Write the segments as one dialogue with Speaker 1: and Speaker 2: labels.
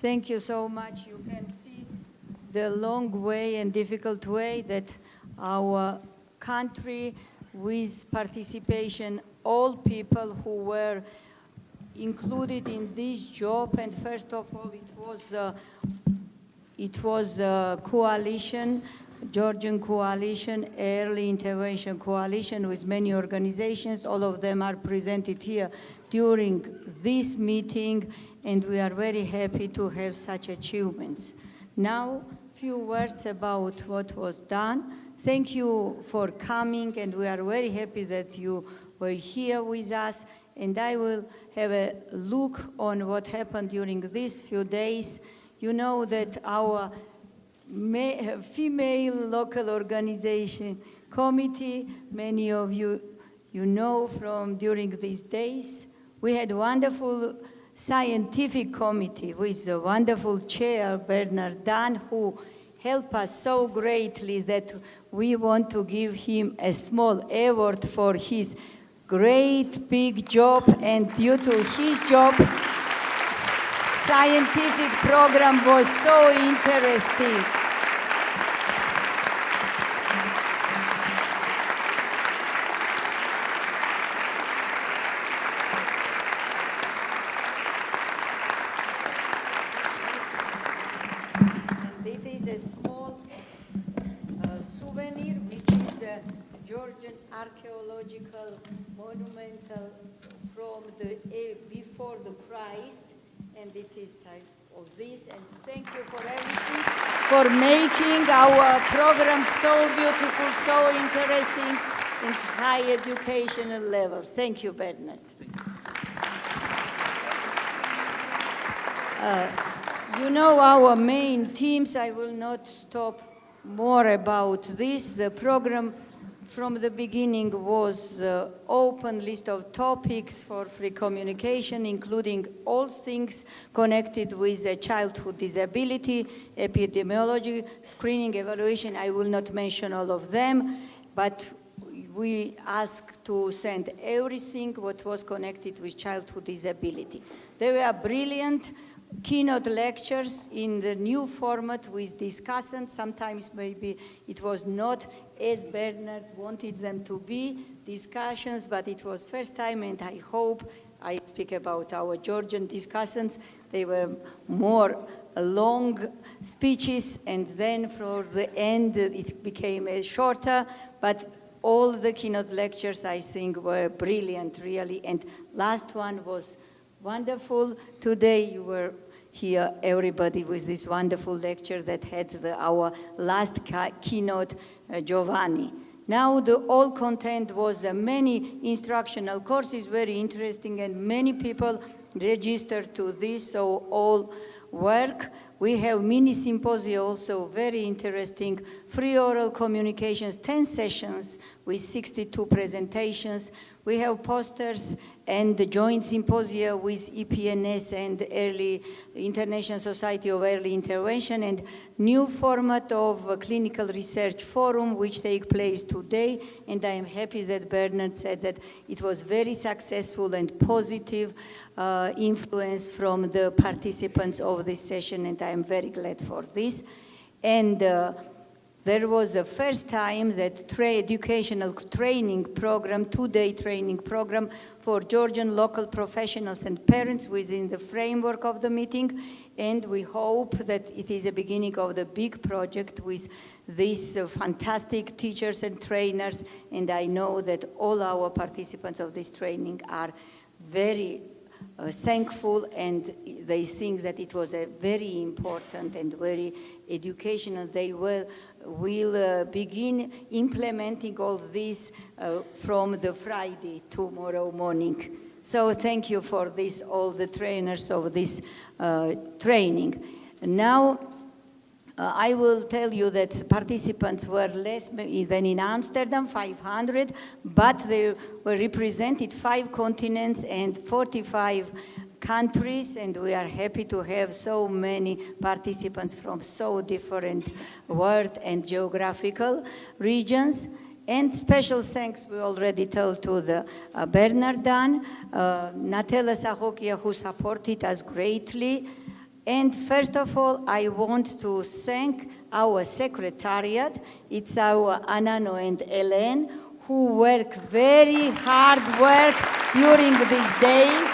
Speaker 1: Thank you so much. You can see the long way and difficult way that our country, with participation, all people who were included in this job, and first of all, it was a coalition, Georgian coalition, early intervention coalition with many organizations. All of them are presented here during this meeting, and we are very happy to have such achievements. Now, few words about what was done. Thank you for coming, and we are very happy that you were here with us. And I will have a look on what happened during these few days. You know that our female local organization committee, many of you know from during these days, we had a wonderful scientific committee with a wonderful chair, Bernard Dunn, who helped us so greatly that we want to give him a small award for his great big job, and due to his job, scientific program was so interesting. And it is a small souvenir, which is a Georgian archaeological monumental from the before the Christ, and it is type of this. And thank you for everything, for making our program so beautiful, so interesting, and high educational level. Thank you, Bernard. You know our main themes. I will not stop more about this. The program from the beginning was the open list of topics for free communication, including all things connected with childhood disability, epidemiology, screening, evaluation. I will not mention all of them, but we asked to send everything what was connected with childhood disability. They were brilliant keynote lectures in the new format with discussants. Sometimes maybe it was not as Bernard wanted them to be, discussions, but it was first time, and I hope, I speak about our Georgian discussants, they were more long speeches, and then for the end it became a shorter, but all the keynote lectures I think were brilliant, really, and last one was wonderful. Today you were here, everybody, with this wonderful lecture that had our last keynote, Giovanni. Now the all content was many instructional courses, very interesting, and many people registered to this, so all work. We have mini symposia also, very interesting, free oral communications, 10 sessions with 62 presentations. We have posters and the joint symposia with EPNS and International Society of Early Intervention, and new format of a clinical research forum which take place today. And I am happy that Bernard said that it was very successful and positive influence from the participants of this session, and I am very glad for this. And there was the first time that educational training program, two-day training program for Georgian local professionals and parents within the framework of the meeting. And we hope that it is the beginning of the big project with these fantastic teachers and trainers. And I know that all our participants of this training are very thankful, and they think that it was a very important and very educational. They will begin implementing all this from the Friday tomorrow morning. So thank you for this, all the trainers of this training. Now I will tell you that participants were less than in Amsterdam, 500, but they were represented 5 continents and 45 countries, and we are happy to have so many participants from so different world and geographical regions. And special thanks we already told to the Bernard Dunn, Natella Sahokia, who supported us greatly, And first of all, I want to thank our secretariat. It's our Anano and Ellen, who work very hard work during these days.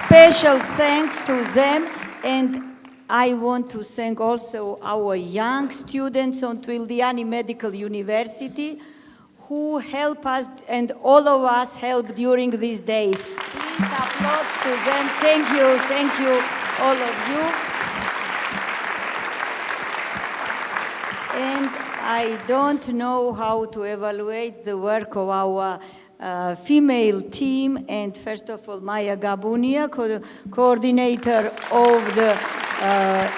Speaker 1: Special thanks to them, and I want to thank also our young students on Tbilisi Medical University who help us, and all of us help during these days. Please applaud to them. Thank you, all of you. And I don't know how to evaluate the work of our female team, and first of all, Maya Gabunia, coordinator of the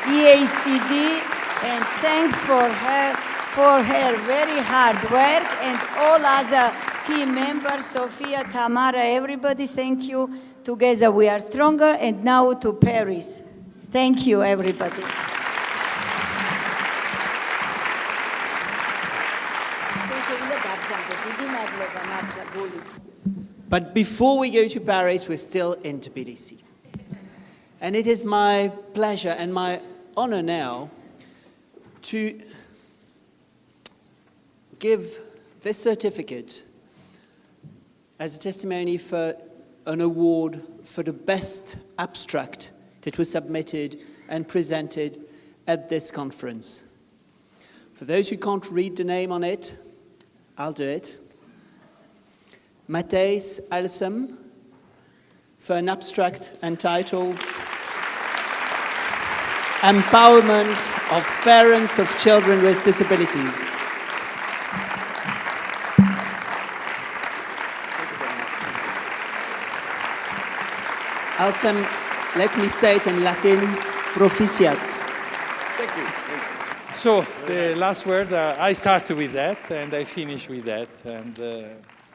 Speaker 1: EACD, and thanks for her very hard work, and all other team members, Sofia, Tamara, everybody, thank you. Together we are stronger. And now to Paris. Thank you, everybody.
Speaker 2: But before we go to Paris, we're still in Tbilisi. And it is my pleasure and my honor now to give this certificate as a testimony for an award for the best abstract that was submitted and presented at this conference. For those who can't read the name on it, I'll do it. Matthijs Alsem, for an abstract entitled Empowerment of Parents of Children with Disabilities. Alsem, let me say it in Latin, proficiat.
Speaker 3: Thank you. So, the last word, I started with that, and I finish with that, and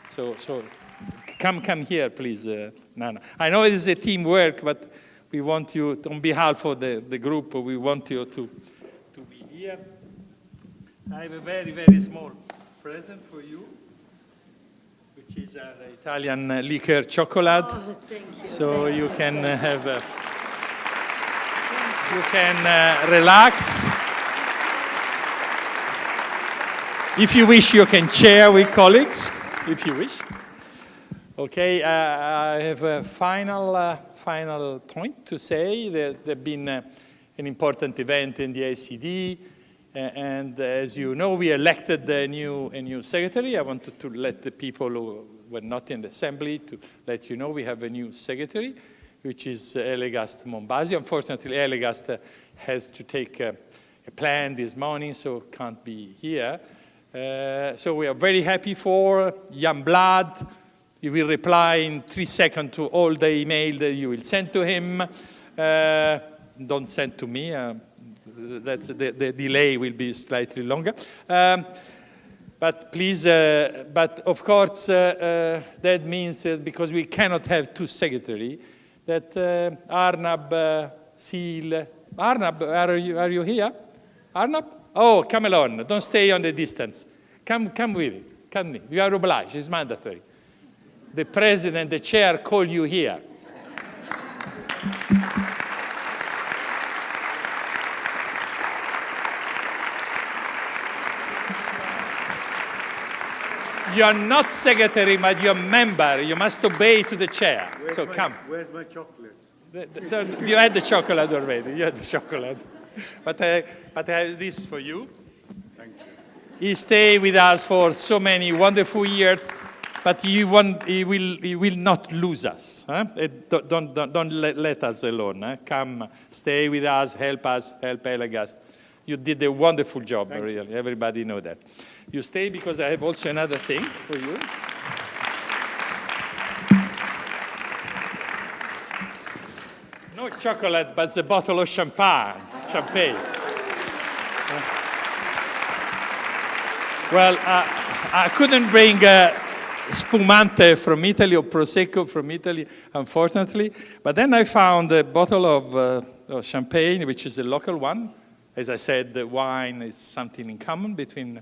Speaker 3: so come here, please, Nana. I know it is a teamwork, but we want you, on behalf of the group, we want you to be here. I have a very, very small present for you, which is an Italian liquor chocolate.
Speaker 1: Oh, thank you.
Speaker 3: So you can have, you can relax. If you wish, you can share with colleagues, if you wish. Okay, I have a final point to say. There has been an important event in the EACD, and as you know, we elected a new secretary. I wanted to let the people who were not in the assembly to let you know we have a new secretary, which is Elegast Mombasi. Unfortunately, Elegast has to take a plan this morning, so can't be here. So we are very happy for Jan Blad. He will reply in 3 seconds to all the email that you will send to him. Don't send to me. That's the delay will be slightly longer. But please, but of course, that means because we cannot have two secretaries, that Arnab Seal. Arnab, are you here? Arnab? Oh, come along. Don't stay on the distance. Come with it. Come. You are obliged. It's mandatory. The president, the chair, call you here. You are not secretary, but you're member. You must obey to the chair. Come.
Speaker 4: Where's my chocolate?
Speaker 3: You had the chocolate already. You had the chocolate. But I have this for you.
Speaker 4: Thank you.
Speaker 3: He stayed with us for so many wonderful years, but he will not lose us. Huh? Don't let us alone. Huh? Come, stay with us, help Elegast. You did a wonderful job, really. Everybody know that. You stay because I have also another thing for you. No chocolate, but a bottle of champagne. Well, I couldn't bring spumante from Italy or Prosecco from Italy, unfortunately. But then I found a bottle of champagne, which is a local one. As I said, the wine is something in common between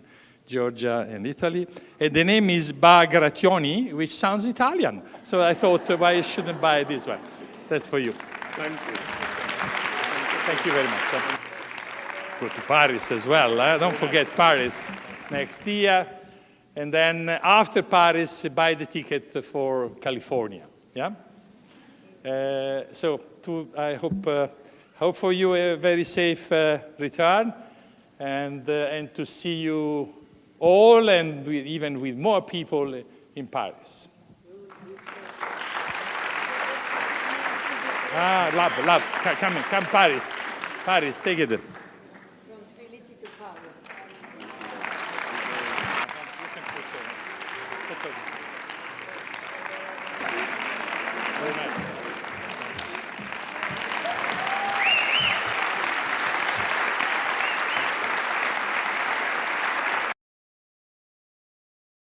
Speaker 3: Georgia and Italy. And the name is Bagration, which sounds Italian. So I thought, why I shouldn't buy this one? That's for you.
Speaker 4: Thank you.
Speaker 3: Thank you very much. Go to Paris as well. Don't forget Paris next year. And then after Paris, buy the ticket for California. Yeah? I hope for you a very safe return, and to see you all, and even with more people in Paris. Love, come Paris, take it.